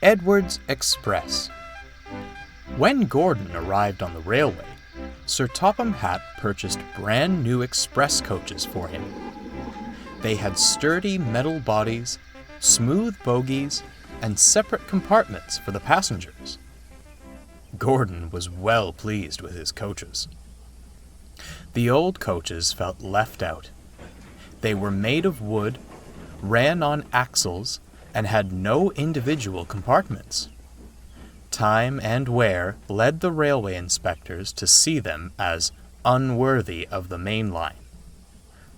Edward's Express. When Gordon arrived on the railway, Sir Topham Hatt purchased brand new express coaches for him. They had sturdy metal bodies, smooth bogies, and separate compartments for the passengers. Gordon was well pleased with his coaches. The old coaches felt left out. They were made of wood, ran on axles, and had no individual compartments. Time and wear led the railway inspectors to see them as unworthy of the main line.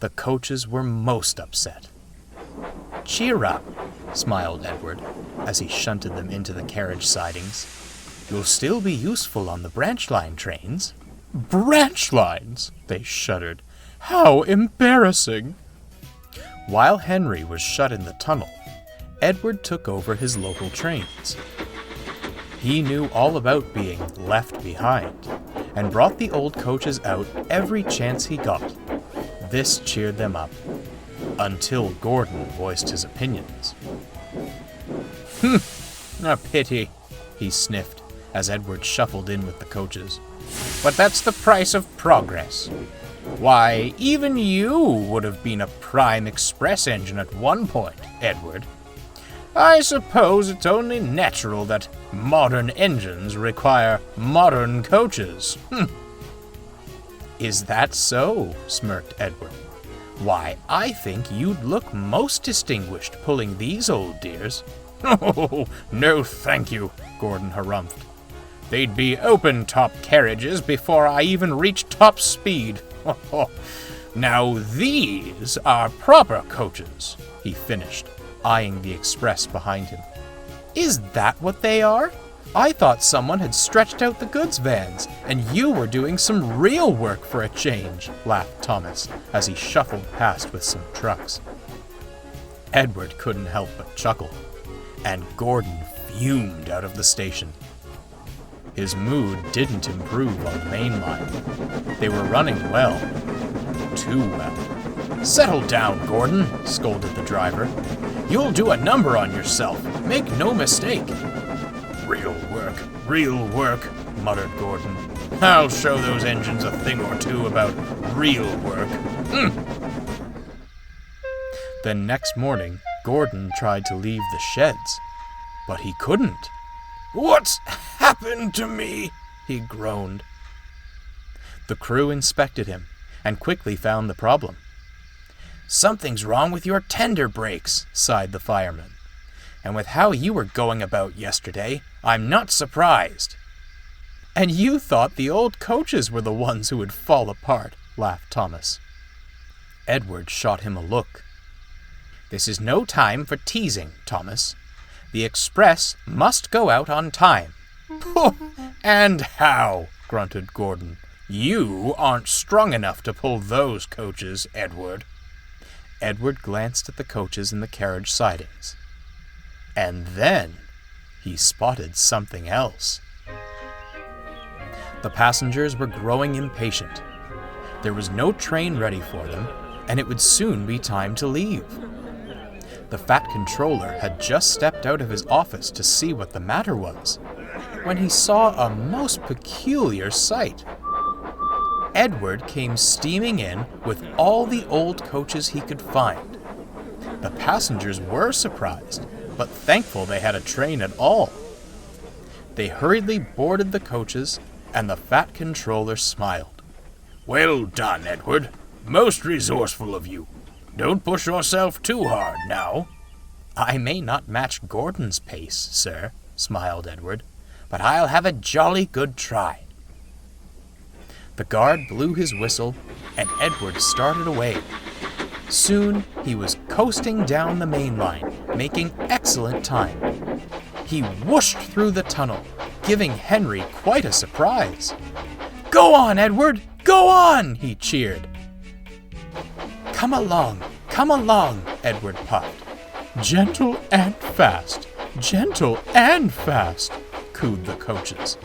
The coaches were most upset. "Cheer up," smiled Edward, as he shunted them into the carriage sidings. "You'll still be useful on the branch line trains." "Branch lines!" they shuddered. "How embarrassing!" While Henry was shut in the tunnel, Edward took over his local trains. He knew all about being left behind, and brought the old coaches out every chance he got. This cheered them up, until Gordon voiced his opinions. "A pity," he sniffed as Edward shuffled in with the coaches. "But that's the price of progress. Why, even you would have been a prime express engine at one point, Edward. I suppose it's only natural that modern engines require modern coaches." "Is that so?" smirked Edward. "Why, I think you'd look most distinguished pulling these old dears." "Oh, no thank you," Gordon harumphed. "They'd be open-top carriages before I even reach top speed. Now these are proper coaches," he finished, eyeing the express behind him. "Is that what they are? I thought someone had stretched out the goods vans, and you were doing some real work for a change," laughed Thomas, as he shuffled past with some trucks. Edward couldn't help but chuckle, and Gordon fumed out of the station. His mood didn't improve on the main line. They were running well. Too well. "Settle down, Gordon," scolded the driver. "You'll do a number on yourself. Make no mistake." Real work," muttered Gordon. "I'll show those engines a thing or two about real work." The next morning, Gordon tried to leave the sheds, but he couldn't. "What's happened to me?" he groaned. The crew inspected him and quickly found the problem. "Something's wrong with your tender brakes," sighed the fireman. "And with how you were going about yesterday, I'm not surprised." "And you thought the old coaches were the ones who would fall apart," laughed Thomas. Edward shot him a look. "This is no time for teasing, Thomas. The express must go out on time." "Pooh! And how?" grunted Gordon. "You aren't strong enough to pull those coaches, Edward." Edward glanced at the coaches in the carriage sidings. And then he spotted something else. The passengers were growing impatient. There was no train ready for them, and it would soon be time to leave. The fat controller had just stepped out of his office to see what the matter was, when he saw a most peculiar sight. Edward came steaming in with all the old coaches he could find. The passengers were surprised, but thankful they had a train at all. They hurriedly boarded the coaches, and the fat controller smiled. "Well done, Edward. Most resourceful of you. Don't push yourself too hard now." "I may not match Gordon's pace, sir," smiled Edward, "but I'll have a jolly good try." The guard blew his whistle, and Edward started away. Soon he was coasting down the main line, making excellent time. He whooshed through the tunnel, giving Henry quite a surprise. "Go on, Edward! Go on!" he cheered. Come along, Edward puffed. "Gentle and fast, cooed the coaches.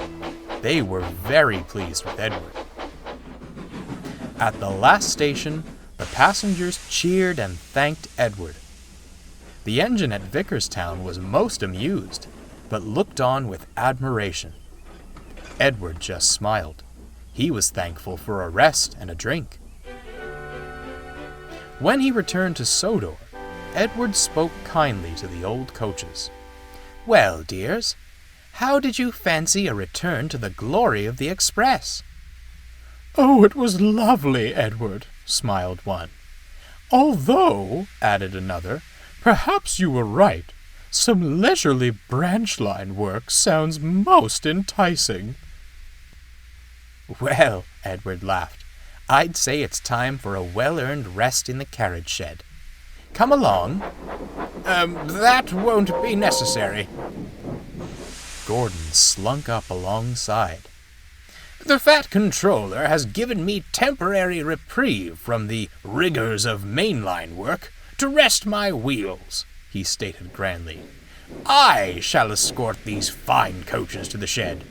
They were very pleased with Edward. At the last station, the passengers cheered and thanked Edward. The engine at Vickerstown was most amused. but looked on with admiration. Edward just smiled. He was thankful for a rest and a drink. When he returned to Sodor, Edward spoke kindly to the old coaches. "Well, dears, how did you fancy a return to the glory of the express?" "Oh, it was lovely, Edward," smiled one. "Although," added another, "perhaps you were right. Some leisurely branch line work sounds most enticing." "Well," Edward laughed, "I'd say it's time for a well-earned rest in the carriage shed. Come along." That won't be necessary." Gordon slunk up alongside. "The fat controller has given me temporary reprieve from the rigors of mainline work to rest my wheels," he stated grandly. "I shall escort these fine coaches to the shed."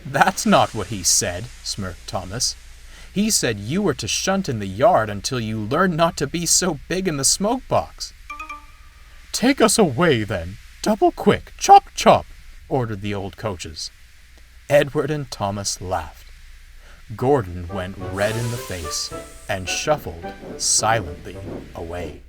"That's not what he said," smirked Thomas. "He said you were to shunt in the yard until you learned not to be so big in the smoke box." "Take us away, then. Double quick. Chop, chop," ordered the old coaches. Edward and Thomas laughed. Gordon went red in the face and shuffled silently away.